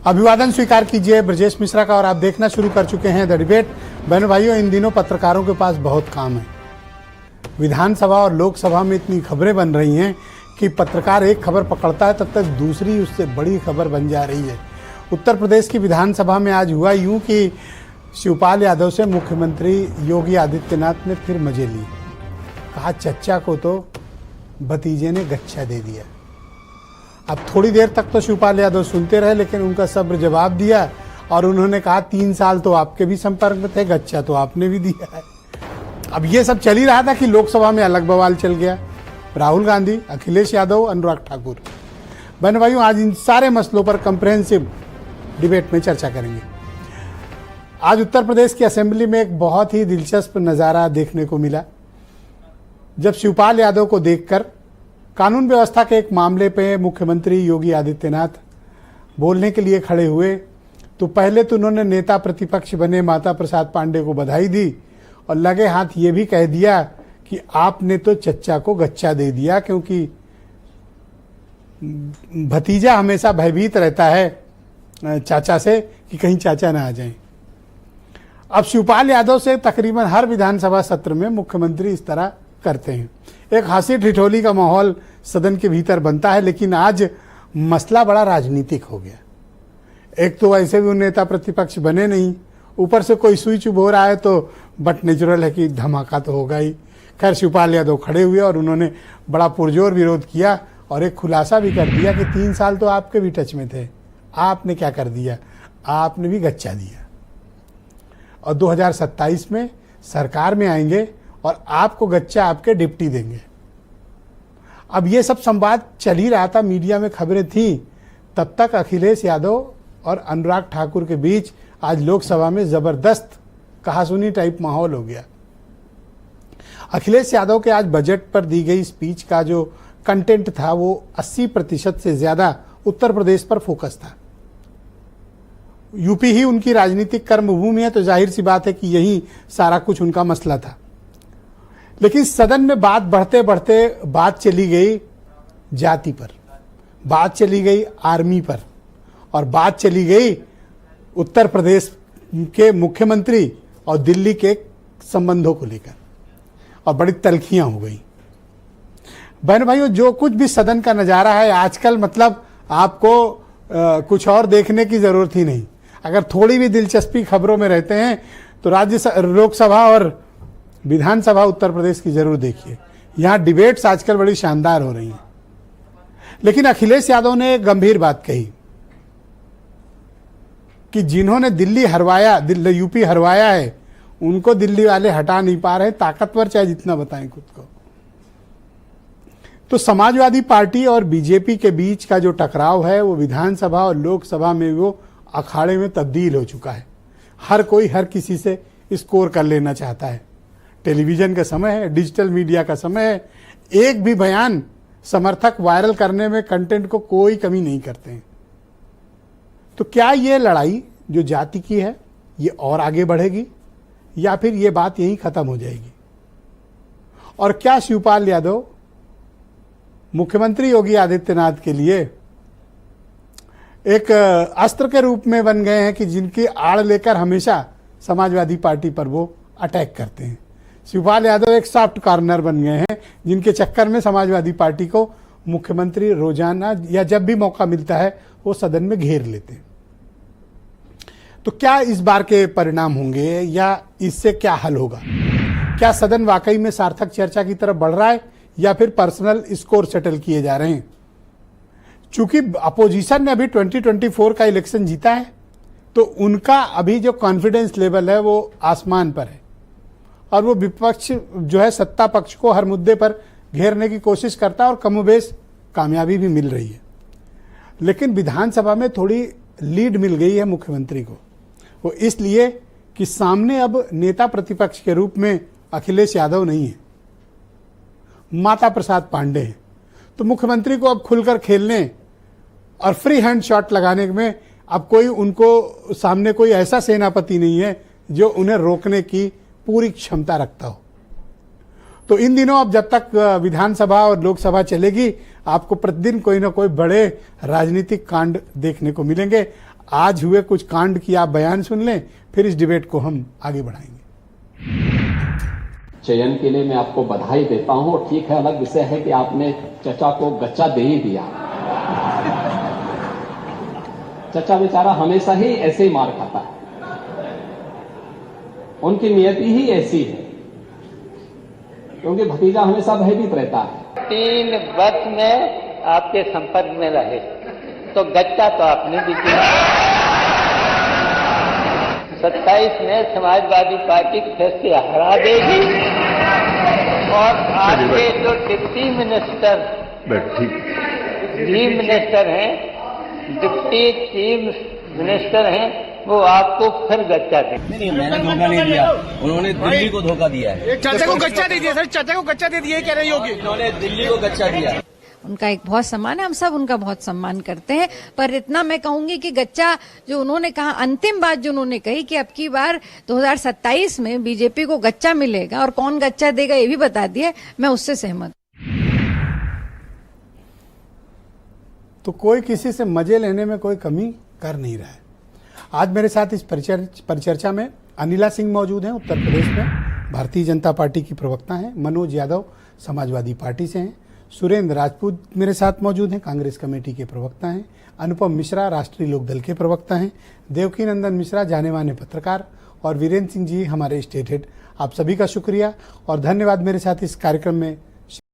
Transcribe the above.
अभिवादन स्वीकार कीजिए ब्रजेश मिश्रा का और आप देखना शुरू कर चुके हैं द डिबेट। बहनों भाइयों, इन दिनों पत्रकारों के पास बहुत काम है। विधानसभा और लोकसभा में इतनी खबरें बन रही हैं कि पत्रकार एक खबर पकड़ता है तब तक दूसरी उससे बड़ी खबर बन जा रही है। उत्तर प्रदेश की विधानसभा में आज हुआ यूं कि शिवपाल यादव से मुख्यमंत्री योगी आदित्यनाथ ने फिर मजे लिए। कहा चच्चा को तो भतीजे ने गच्छा दे दिया। अब थोड़ी देर तक तो शिवपाल यादव सुनते रहे, लेकिन उनका सब्र जवाब दिया और उन्होंने कहा 3 साल तो आपके भी संपर्क में थे, गच्छा तो आपने भी दिया है। अब ये सब चल ही रहा था कि लोकसभा में अलग बवाल चल गया। राहुल गांधी, अखिलेश यादव, अनुराग ठाकुर। बहन भाइयों, आज इन सारे मसलों पर कंप्रहेंसिव डिबेट में चर्चा करेंगे। आज उत्तर प्रदेश की असेंबली में एक बहुत ही दिलचस्प नज़ारा देखने को मिला, जब शिवपाल यादव को देखकर कानून व्यवस्था के एक मामले पे मुख्यमंत्री योगी आदित्यनाथ बोलने के लिए खड़े हुए तो पहले तो उन्होंने नेता प्रतिपक्ष बने माता प्रसाद पांडे को बधाई दी और लगे हाथ ये भी कह दिया कि आपने तो चच्चा को गच्छा दे दिया, क्योंकि भतीजा हमेशा भयभीत रहता है चाचा से कि कहीं चाचा ना आ जाएं। अब शिवपाल यादव से तकरीबन हर विधानसभा सत्र में मुख्यमंत्री इस तरह करते हैं। एक हंसी ठिठोली का माहौल सदन के भीतर बनता है, लेकिन आज मसला बड़ा राजनीतिक हो गया। एक तो ऐसे भी नेता प्रतिपक्ष बने नहीं, ऊपर से कोई सुई चुभ हो रहा है तो बट नेचुरल है कि धमाका तो होगा ही। खैर, शिवपाल यादव खड़े हुए और उन्होंने बड़ा पुरजोर विरोध किया और एक खुलासा भी कर दिया कि 3 साल तो आपके भी टच में थे, आपने क्या कर दिया, आपने भी गच्छा दिया और 2027 में सरकार में आएंगे और आपको गच्छा आपके डिप्टी देंगे। अब ये सब संवाद चल ही रहा था, मीडिया में खबरें थी। तब तक अखिलेश यादव और अनुराग ठाकुर के बीच आज लोकसभा में जबरदस्त कहासुनी टाइप माहौल हो गया। अखिलेश यादव के आज बजट पर दी गई स्पीच का जो कंटेंट था वो 80% से ज्यादा उत्तर प्रदेश पर फोकस था। यूपी ही उनकी राजनीतिक कर्मभूमि है तो जाहिर सी बात है कि यही सारा कुछ उनका मसला था। लेकिन सदन में बात बढ़ते बढ़ते बात चली गई जाति पर, बात चली गई आर्मी पर और बात चली गई उत्तर प्रदेश के मुख्यमंत्री और दिल्ली के संबंधों को लेकर और बड़ी तलखियां हो गई। बहन भाइयों, जो कुछ भी सदन का नज़ारा है आजकल, मतलब आपको कुछ और देखने की जरूरत ही नहीं। अगर थोड़ी भी दिलचस्पी खबरों में रहते हैं तो लोकसभा और विधानसभा उत्तर प्रदेश की जरूर देखिए। यहाँ डिबेट्स आजकल बड़ी शानदार हो रही हैं। लेकिन अखिलेश यादव ने एक गंभीर बात कही कि जिन्होंने दिल्ली हरवाया, यूपी हरवाया है, उनको दिल्ली वाले हटा नहीं पा रहे, ताकतवर चाहे जितना बताएं खुद को। तो समाजवादी पार्टी और बीजेपी के बीच का जो टकराव है वो विधानसभा और लोकसभा में वो अखाड़े में तब्दील हो चुका है। हर कोई हर किसी से स्कोर कर लेना चाहता है। टेलीविजन का समय है, डिजिटल मीडिया का समय है। एक भी बयान समर्थक वायरल करने में कंटेंट को कोई कमी नहीं करते हैं। तो क्या ये लड़ाई जो जाति की है ये और आगे बढ़ेगी या फिर ये बात यहीं खत्म हो जाएगी? और क्या शिवपाल यादव मुख्यमंत्री योगी आदित्यनाथ के लिए एक अस्त्र के रूप में बन गए हैं कि जिनकी आड़ लेकर हमेशा समाजवादी पार्टी पर वो अटैक करते हैं? शिवपाल यादव एक सॉफ्ट कॉर्नर बन गए हैं जिनके चक्कर में समाजवादी पार्टी को मुख्यमंत्री रोजाना या जब भी मौका मिलता है वो सदन में घेर लेते हैं। तो क्या इस बार के परिणाम होंगे या इससे क्या हल होगा? क्या सदन वाकई में सार्थक चर्चा की तरफ बढ़ रहा है या फिर पर्सनल स्कोर सेटल किए जा रहे हैं? चूंकि अपोजिशन ने अभी 2024 का इलेक्शन जीता है तो उनका अभी जो कॉन्फिडेंस लेवल है वो आसमान पर है और वो विपक्ष जो है सत्ता पक्ष को हर मुद्दे पर घेरने की कोशिश करता है और कमोबेश कामयाबी भी मिल रही है। लेकिन विधानसभा में थोड़ी लीड मिल गई है मुख्यमंत्री को, वो इसलिए कि सामने अब नेता प्रतिपक्ष के रूप में अखिलेश यादव नहीं है, माता प्रसाद पांडे हैं। तो मुख्यमंत्री को अब खुलकर खेलने और फ्री हैंड शॉट लगाने में अब कोई उनको सामने कोई ऐसा सेनापति नहीं है जो उन्हें रोकने की पूरी क्षमता रखता हो। तो इन दिनों अब जब तक विधानसभा और लोकसभा चलेगी आपको प्रतिदिन कोई ना कोई बड़े राजनीतिक कांड देखने को मिलेंगे। आज हुए कुछ कांड की आप बयान सुन लें, फिर इस डिबेट को हम आगे बढ़ाएंगे। चयन के लिए मैं आपको बधाई देता हूं। और ठीक है, अलग विषय है कि आपने चचा को गच्चा दे ही दिया। चचा बेचारा हमेशा ही ऐसे ही मार खाता है, उनकी नियति ही ऐसी है, क्योंकि भतीजा हमेशा भयभीत रहता है। 3 वर्ष में आपके संपर्क में रहे तो गच्चा तो आपने भी दिया। 27 में समाजवादी पार्टी फिर से हरा देगी और आपके जो deputy minister deputy chief minister हैं, वो आपको फिर गच्चा देंगे। नहीं, मैंने धोखा नहीं दिया, उन्होंने दिल्ली को धोखा दिया है। चाचा को गच्चा दे दिया सर, चाचा को गच्चा दे दिया, कह रही होगी उन्होंने दिल्ली को गच्चा दिया। उनका एक बहुत सम्मान है, हम सब उनका बहुत सम्मान करते हैं, पर इतना मैं कहूंगी कि गच्चा जो उन्होंने कहा, अंतिम बात जो उन्होंने कही कि अब की बार 2027 में बीजेपी को गच्चा मिलेगा और कौन गच्चा देगा ये भी बता दिया, मैं उससे सहमत। तो कोई किसी से मजे लेने में कोई कमी कर नहीं रहा है। आज मेरे साथ इस परिचर्चा में अनिला सिंह मौजूद हैं, उत्तर प्रदेश में भारतीय जनता पार्टी की प्रवक्ता हैं। मनोज यादव समाजवादी पार्टी से हैं। सुरेंद्र राजपूत मेरे साथ मौजूद हैं, कांग्रेस कमेटी के प्रवक्ता हैं। अनुपम मिश्रा राष्ट्रीय लोकदल के प्रवक्ता हैं। देवकी नंदन मिश्रा जाने माने पत्रकार, और वीरेंद्र सिंह जी हमारे स्टेट हेड। आप सभी का शुक्रिया और धन्यवाद मेरे साथ इस कार्यक्रम में